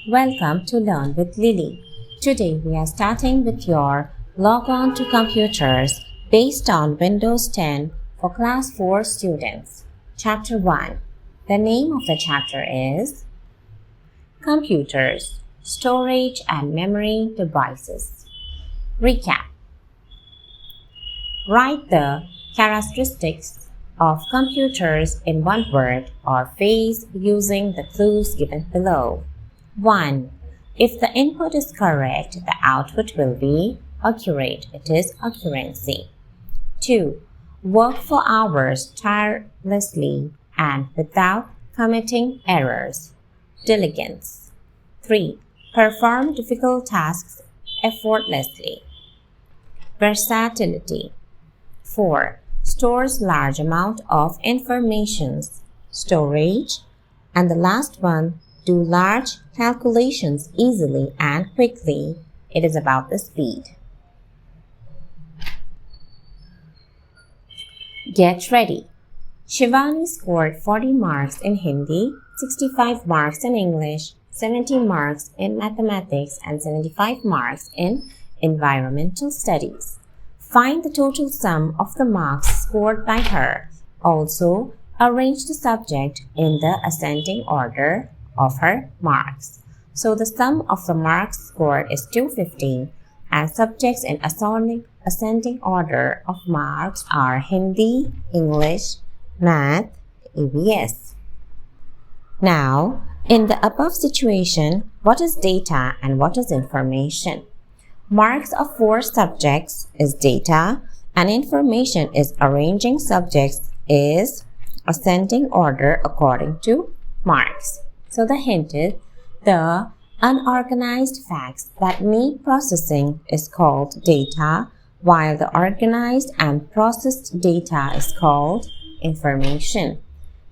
Welcome to Learn with Lili. Today we are starting with your Log on to Computers based on Windows 10 for Class 4 students. Chapter 1. The name of the chapter is Computers, Storage and Memory Devices. Recap. Write the characteristics of computers in one word or phrase using the clues given below. 1. If the input is correct, the output will be accurate. It is accuracy. 2. Work for hours tirelessly and without committing errors. Diligence. 3. Perform difficult tasks effortlessly. Versatility. 4. Stores large amount of information. Storage. And the last one, do large calculations easily and quickly. It is about the speed. Get ready. Shivani scored 40 marks in Hindi, 65 marks in English, 70 marks in mathematics, and 75 marks in environmental studies. Find the total sum of the marks scored by her. Also, arrange the subject in the ascending order of her marks. So the sum of the marks scored is 250 and subjects in ascending order of marks are Hindi, English, Math, EVS. Now, in the above situation, what is data and what is information? Marks of 4 subjects is data and information is arranging subjects is ascending order according to marks. So the hint is the unorganized facts that need processing is called data, while the organized and processed data is called information.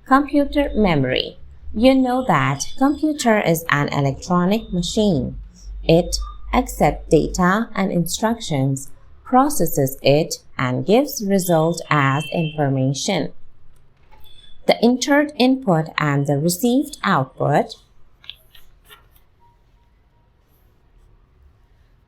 Computer memory. You know that computer is an electronic machine. It accepts data and instructions, processes it, and gives result as information. The entered input and the received output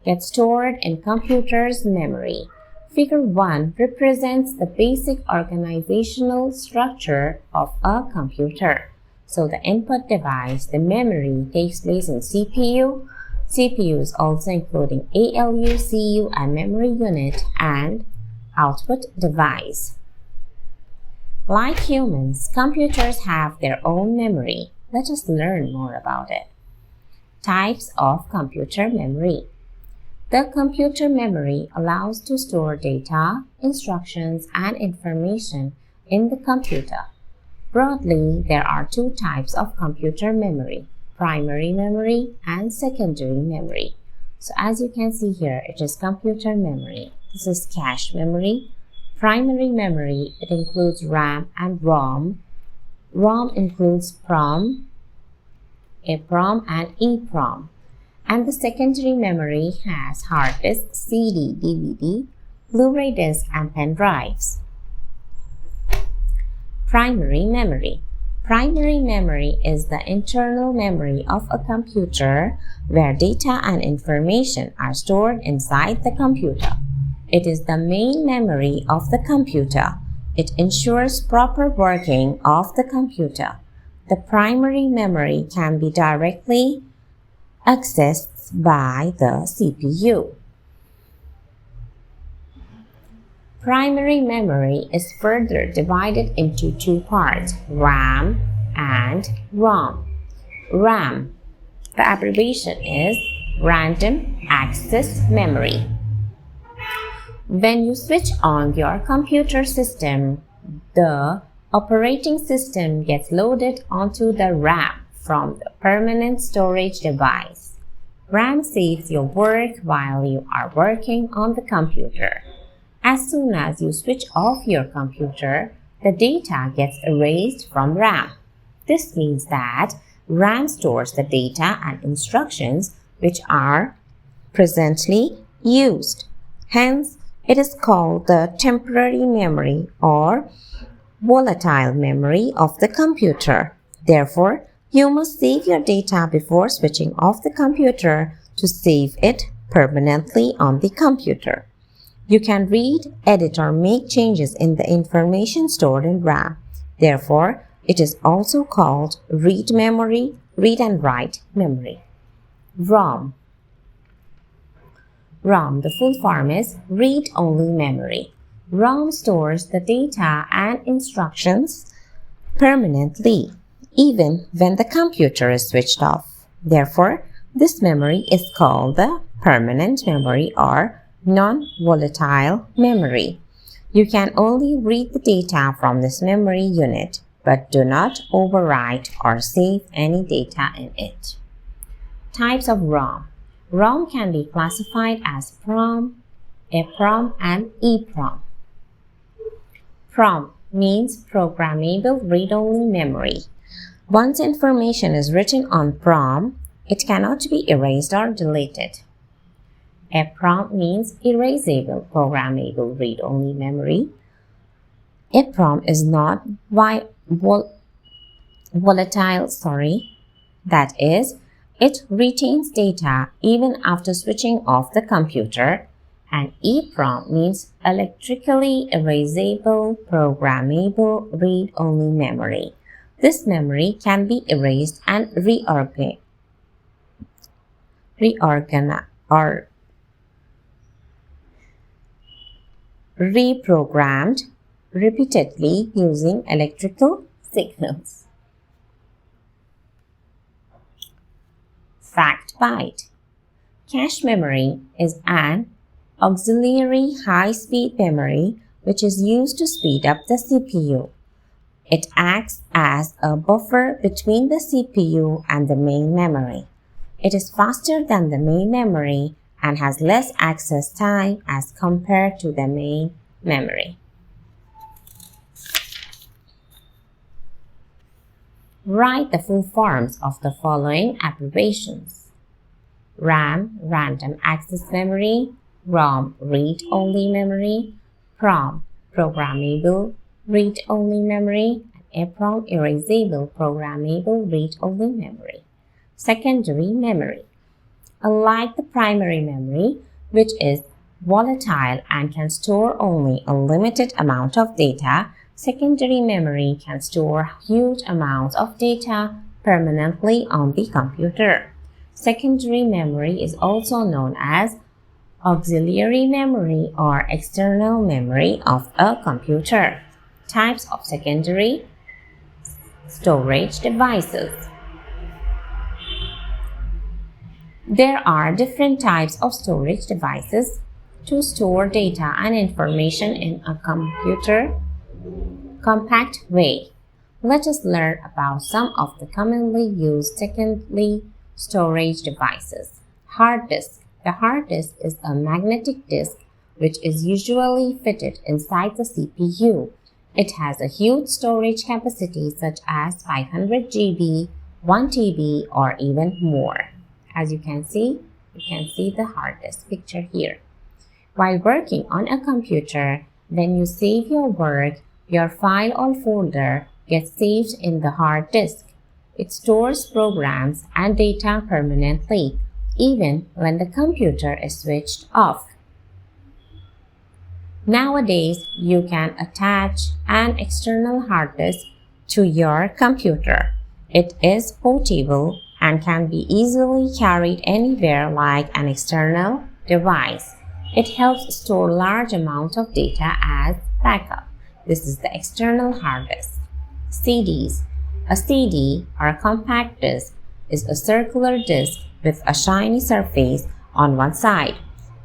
get stored in computer's memory. Figure 1 represents the basic organizational structure of a computer. So the input device, the memory, takes place in CPU. CPU is also including ALU, CU, and memory unit and output device. Like humans, computers have their own memory. Let us learn more about it. Types of computer memory. The computer memory allows to store data, instructions, and information in the computer. Broadly, there are 2 types of computer memory, primary memory and secondary memory. So as you can see here, it is computer memory. This is cache memory. Primary memory, it includes RAM and ROM. ROM includes PROM, EPROM, and EPROM. And the secondary memory has hard disk, CD, DVD, Blu-ray disc, and pen drives. Primary memory. Primary memory is the internal memory of a computer where data and information are stored inside the computer. It is the main memory of the computer. It ensures proper working of the computer. The primary memory can be directly accessed by the CPU. Primary memory is further divided into 2 parts, RAM and ROM. RAM, the abbreviation is Random Access Memory. When you switch on your computer system, the operating system gets loaded onto the RAM from the permanent storage device. RAM saves your work while you are working on the computer. As soon as you switch off your computer, the data gets erased from RAM. This means that RAM stores the data and instructions which are presently used. Hence, it is called the temporary memory or volatile memory of the computer. Therefore, You must save your data before switching off the computer to save it permanently on the computer. You can read, edit, or make changes in the information stored in RAM. Therefore, it is also called read and write memory. ROM. ROM, the full form is read-only memory. ROM stores the data and instructions permanently, even when the computer is switched off. Therefore, this memory is called the permanent memory or non-volatile memory. You can only read the data from this memory unit, but do not overwrite or save any data in it. Types of ROM. ROM can be classified as PROM, EPROM, and EPROM. PROM means programmable read-only memory. Once information is written on PROM, it cannot be erased or deleted. EPROM means erasable programmable read-only memory. EPROM is not volatile, that is, it retains data even after switching off the computer, and EPROM means electrically erasable programmable read-only memory. This memory can be erased and reprogrammed repeatedly using electrical signals. Fact Byte. Cache memory is an auxiliary high-speed memory which is used to speed up the CPU. It acts as a buffer between the CPU and the main memory. It is faster than the main memory and has less access time as compared to the main memory. Write the full forms of the following abbreviations. RAM, random access memory. ROM, read-only memory. PROM, programmable read-only memory. And EPROM, erasable programmable read-only memory. Secondary memory. Unlike the primary memory, which is volatile and can store only a limited amount of data, secondary memory can store huge amounts of data permanently on the computer. Secondary memory is also known as auxiliary memory or external memory of a computer. Types of secondary storage devices. There are different types of storage devices to store data and information in a computer compact way. Let us learn about some of the commonly used secondary storage devices. Hard disk. The hard disk is a magnetic disk which is usually fitted inside the CPU. It has a huge storage capacity such as 500 GB, 1 TB, or even more. As you can see the hard disk picture here. While working on a computer, when you save your work, your file or folder gets saved in the hard disk. It stores programs and data permanently, even when the computer is switched off. Nowadays, you can attach an external hard disk to your computer. It is portable and can be easily carried anywhere like an external device. It helps store large amounts of data as backup. This is the external hard disk. CDs. A CD or a compact disc is a circular disc with a shiny surface on one side.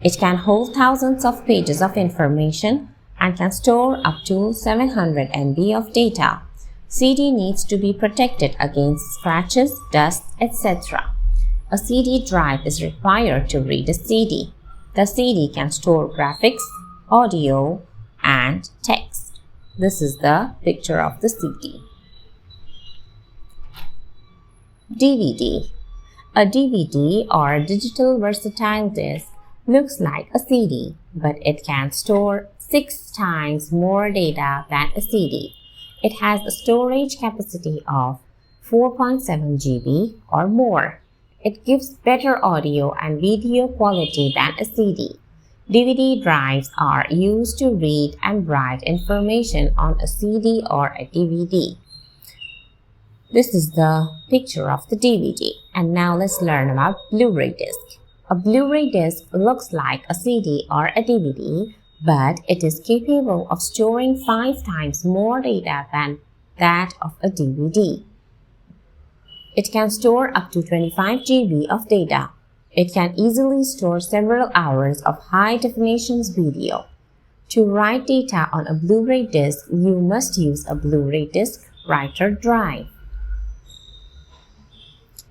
It can hold thousands of pages of information and can store up to 700 MB of data. CD needs to be protected against scratches, dust, etc. A CD drive is required to read a CD. The CD can store graphics, audio, and text. This is the picture of the CD. DVD. A DVD or digital versatile disc looks like a CD, but it can store 6 times more data than a CD. It has a storage capacity of 4.7 GB or more. It gives better audio and video quality than a CD. DVD drives are used to read and write information on a CD or a DVD. This is the picture of the DVD. And now let's learn about Blu-ray disc. A Blu-ray disc looks like a CD or a DVD, but it is capable of storing 5 times more data than that of a DVD. It can store up to 25 GB of data. It can easily store several hours of high-definition video. To write data on a Blu-ray disc, you must use a Blu-ray disc writer drive.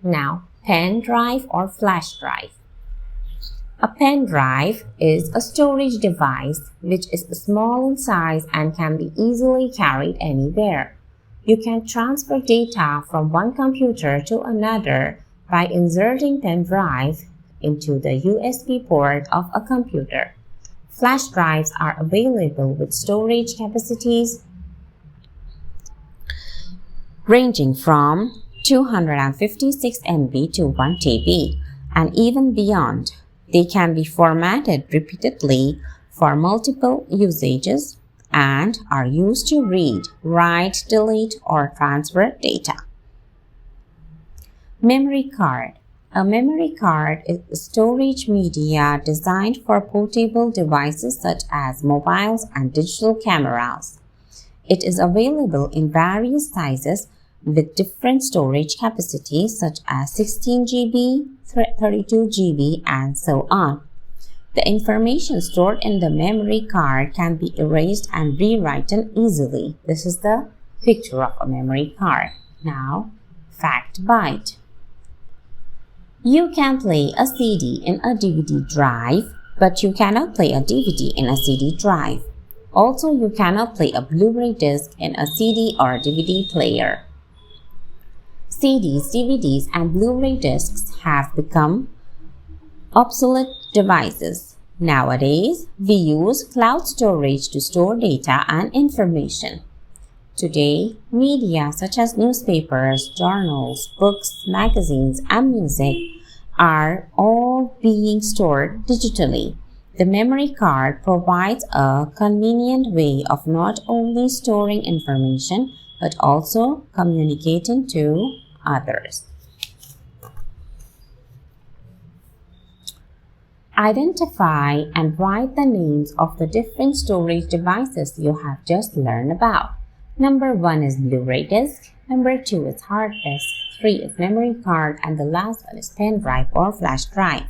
Now, pen drive or flash drive. A pen drive is a storage device which is small in size and can be easily carried anywhere. You can transfer data from one computer to another by inserting pen drive into the USB port of a computer. Flash drives are available with storage capacities ranging from 256 MB to 1 TB and even beyond. They can be formatted repeatedly for multiple usages and are used to read, write, delete, or transfer data. Memory card. A memory card is a storage media designed for portable devices such as mobiles and digital cameras. It is available in various sizes with different storage capacities such as 16 GB, 32 GB, and so on. The information stored in the memory card can be erased and rewritten easily. This is the picture of a memory card. Now, fact bite. You can play a CD in a DVD drive, but you cannot play a DVD in a CD drive. Also, you cannot play a Blu-ray disc in a CD or DVD player. CDs, DVDs, and Blu-ray discs have become obsolete devices. Nowadays, we use cloud storage to store data and information. Today, media such as newspapers, journals, books, magazines, and music are all being stored digitally. The memory card provides a convenient way of not only storing information but also communicating to others. Identify and write the names of the different storage devices you have just learned about. Number 1 is Blu-ray disc, number 2 is hard disk, 3 is memory card, and the last one is pen drive or flash drive.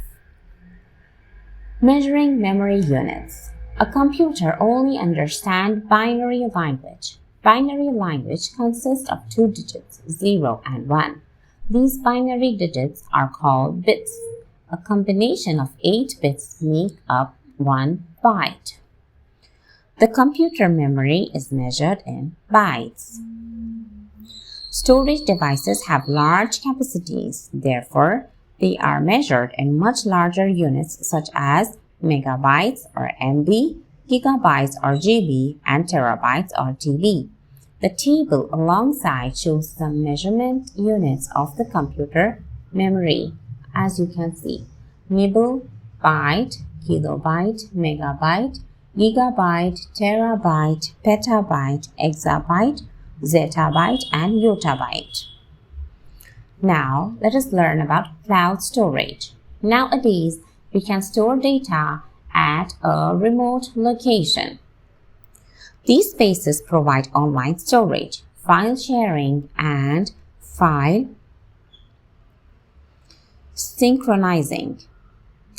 Measuring memory units. A computer only understands binary language. Binary language consists of 2 digits, 0 and 1. These binary digits are called bits. A combination of 8 bits make up 1 byte. The computer memory is measured in bytes. Storage devices have large capacities. Therefore, they are measured in much larger units such as megabytes or MB, gigabytes or GB, and terabytes or TB. The table alongside shows the measurement units of the computer memory. As you can see, nibble, byte, kilobyte, megabyte, gigabyte, terabyte, petabyte, exabyte, zettabyte, and yottabyte. Now, let us learn about cloud storage. Nowadays, we can store data at a remote location. These spaces provide online storage, file sharing, and file synchronizing.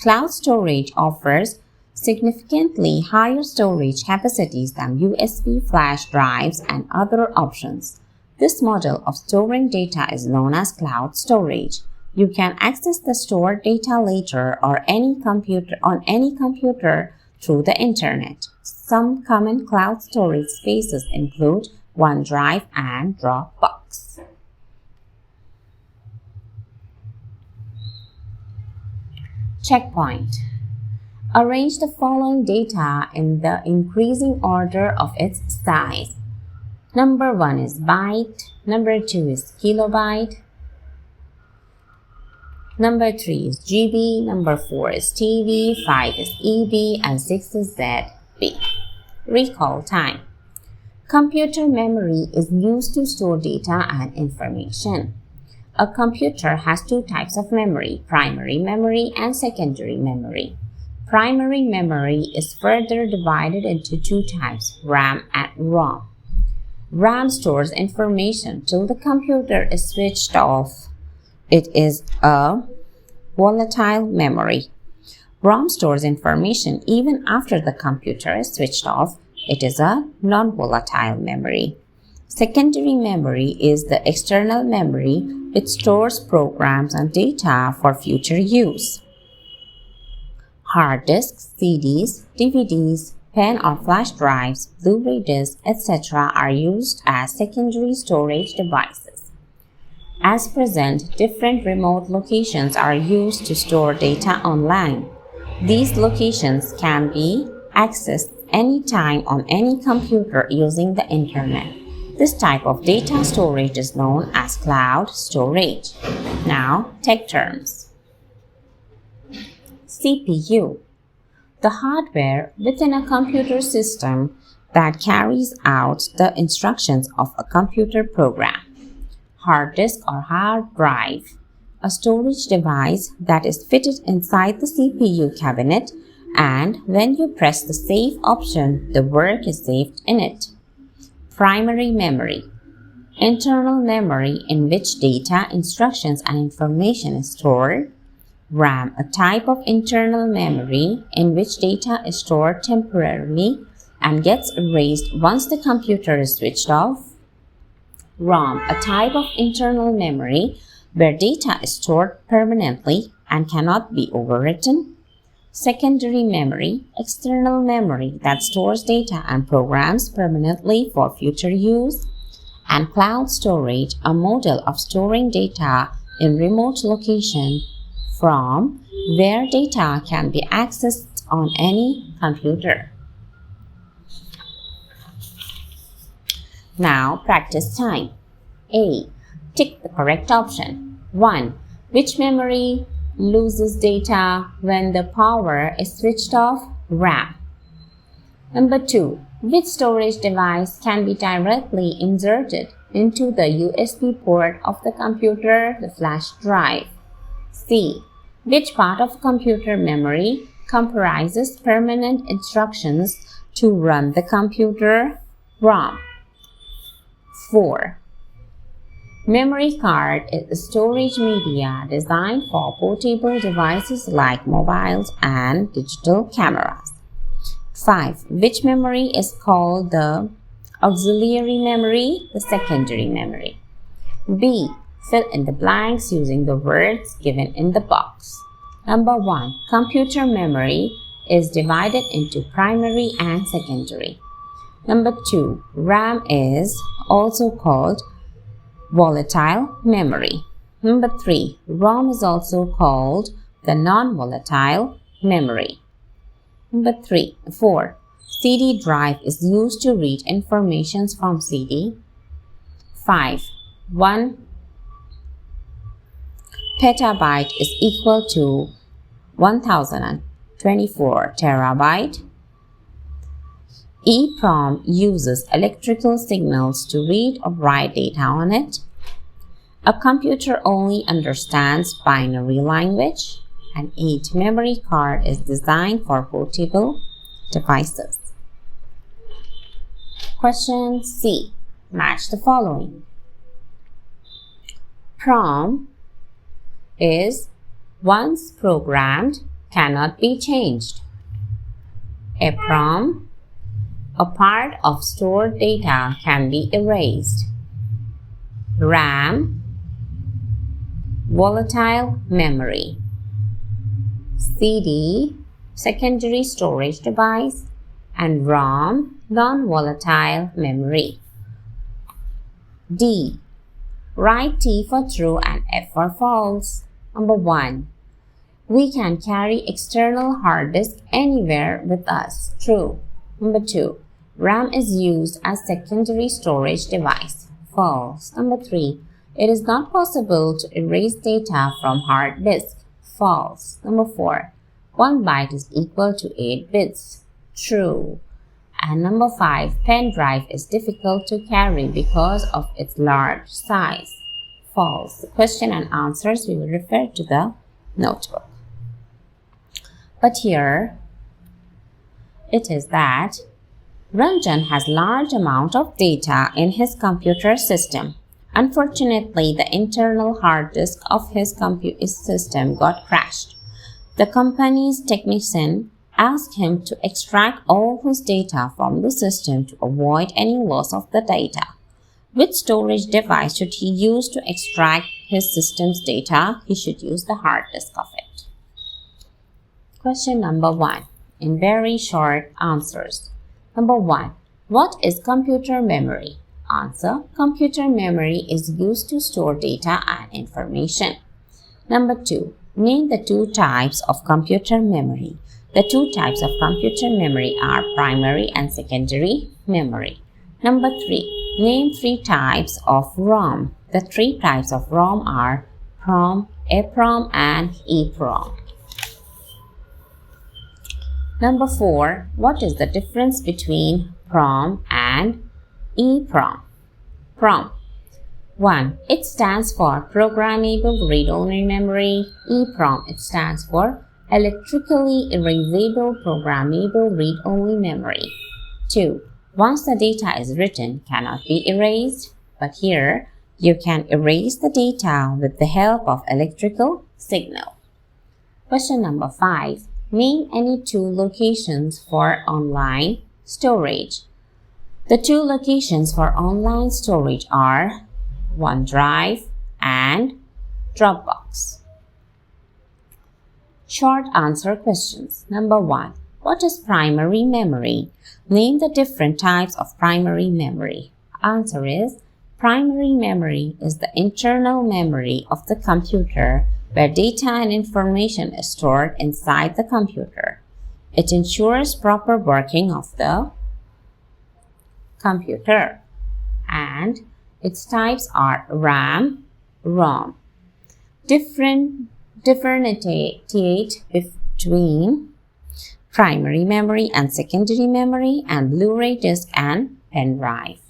Cloud storage offers significantly higher storage capacities than USB flash drives and other options. This model of storing data is known as cloud storage. You can access the stored data later or on any computer through the internet. Some common cloud storage spaces include OneDrive and Dropbox. Checkpoint. Arrange the following data in the increasing order of its size. Number 1 is byte, Number 2 is kilobyte. Number 3 is GB. Number 4 is TB. 5 is EB. And 6 is ZB. Recall time. Computer memory is used to store data and information. A computer has two types of memory, primary memory and secondary memory. Primary memory is further divided into two types, RAM and ROM. RAM stores information till the computer is switched off. It is a volatile memory. ROM stores information even after the computer is switched off. It is a non-volatile memory. Secondary memory is the external memory which stores programs and data for future use. Hard disks, CDs, DVDs, pen or flash drives, Blu-ray discs, etc. are used as secondary storage devices. As present, different remote locations are used to store data online. These locations can be accessed anytime on any computer using the internet. This type of data storage is known as cloud storage. Now, tech terms. CPU. The hardware within a computer system that carries out the instructions of a computer program. Hard disk or hard drive. A storage device that is fitted inside the CPU cabinet, and when you press the save option, the work is saved in it. Primary memory. Internal memory in which data, instructions, and information is stored. RAM, a type of internal memory in which data is stored temporarily and gets erased once the computer is switched off. ROM, a type of internal memory where data is stored permanently and cannot be overwritten. Secondary memory, external memory that stores data and programs permanently for future use. And cloud storage, a model of storing data in remote location from where data can be accessed on any computer. Now, practice time. A. Tick the correct option. 1. Which memory loses data when the power is switched off? RAM. Number 2. Which storage device can be directly inserted into the USB port of the computer? The flash drive. C. Which part of computer memory comprises permanent instructions to run the computer? ROM. 4. Memory card is a storage media designed for portable devices like mobiles and digital cameras. 5. Which memory is called the auxiliary memory? The secondary memory. B. Fill in the blanks using the words given in the box. Number 1. Computer memory is divided into primary and secondary. Number 2. RAM is also called volatile memory. Number 3. ROM is also called the non-volatile memory. Number 4. CD drive is used to read information from CD. 5. 1 petabyte is equal to 1024 terabyte. EEPROM uses electrical signals to read or write data on it. A computer only understands binary language. And 8. Memory card is designed for portable devices. Question C. Match the following. PROM is once programmed, cannot be changed. EEPROM, a part of stored data, can be erased. RAM, volatile memory. CD, secondary storage device, and ROM, non-volatile memory. D. Write T for true and F for false. Number 1. We can carry external hard disk anywhere with us. True. Number 2. RAM is used as secondary storage device. False. Number 3. It is not possible to erase data from hard disk. False. Number 4. 1 byte is equal to 8 bits. True. And number 5. Pen drive is difficult to carry because of its large size. False. The question and answers we will refer to the notebook. But here it is that Ranjan has large amount of data in his computer system. Unfortunately, the internal hard disk of his computer system got crashed. The company's technician asked him to extract all his data from the system to avoid any loss of the data. Which storage device should he use to extract his system's data? He should use the hard disk of it. Question number 1. In very short answers. Number 1. What is computer memory? Answer. Computer memory is used to store data and information. Number 2. Name the 2 types of computer memory. The 2 types of computer memory are primary and secondary memory. Number 3. Name 3 types of ROM. The 3 types of ROM are PROM, EPROM, and EPROM. Number 4. What is the difference between PROM and EPROM? PROM. 1. It stands for Programmable Read-Only Memory. EPROM. It stands for Electrically Erasable Programmable Read-Only Memory. 2. Once the data is written, cannot be erased. But here, you can erase the data with the help of electrical signal. Question number 5. Name any 2 locations for online storage. The 2 locations for online storage are OneDrive and Dropbox. Short answer questions. Number 1. What is primary memory? Name the different types of primary memory. Answer is, primary memory is the internal memory of the computer where data and information is stored inside the computer. It ensures proper working of the computer. And its types are RAM, ROM. Differentiate between primary memory and secondary memory and Blu-ray disc and pen drive.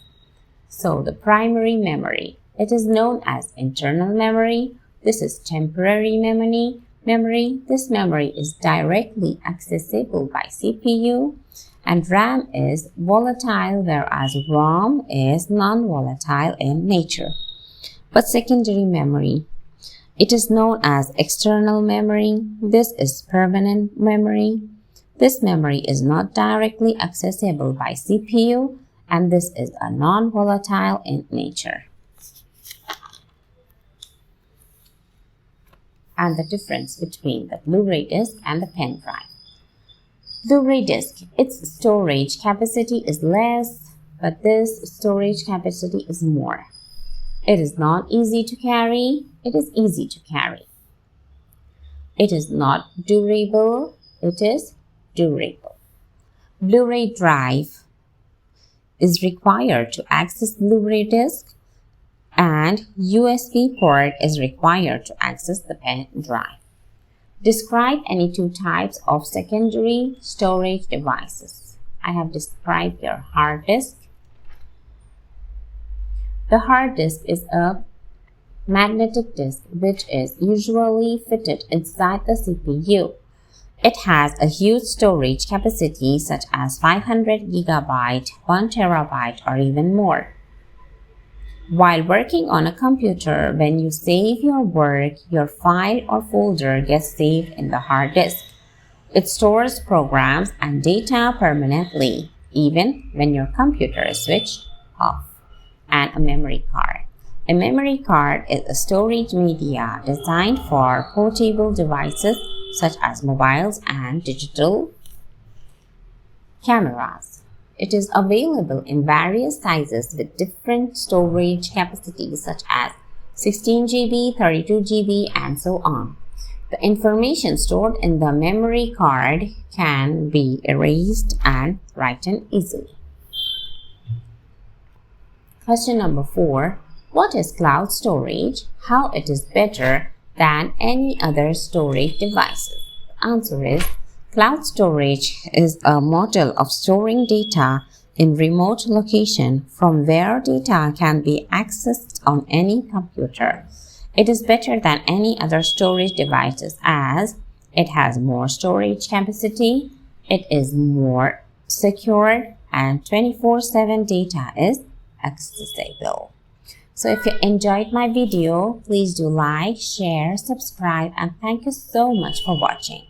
So the primary memory, it is known as internal memory. This is temporary memory. This memory is directly accessible by CPU, and RAM is volatile, whereas ROM is non-volatile in nature. But secondary memory, it is known as external memory. This is permanent memory. This memory is not directly accessible by CPU, and this is a non-volatile in nature. And the difference between the Blu-ray disc and the pen drive. Blu-ray disc, its storage capacity is less, but this storage capacity is more. It is not easy to carry. It is easy to carry. It is not durable. It is durable. Blu-ray drive is required to access Blu-ray disc, and USB port is required to access the pen drive. Describe any 2 types of secondary storage devices. I have described your hard disk. The hard disk is a magnetic disk which is usually fitted inside the CPU. It has a huge storage capacity such as 500 GB, 1 TB, or even more. While working on a computer, when you save your work, your file or folder gets saved in the hard disk. It stores programs and data permanently, even when your computer is switched off. And a memory card. A memory card is a storage media designed for portable devices such as mobiles and digital cameras. It is available in various sizes with different storage capacities such as 16 GB, 32 GB, and so on. The information stored in the memory card can be erased and written easily. Question number 4. What is cloud storage? How it is better than any other storage devices? The answer is cloud storage is a model of storing data in remote location from where data can be accessed on any computer. It is better than any other storage devices as it has more storage capacity, it is more secure, and 24/7 data is accessible. So if you enjoyed my video, please do like, share, subscribe, and thank you so much for watching.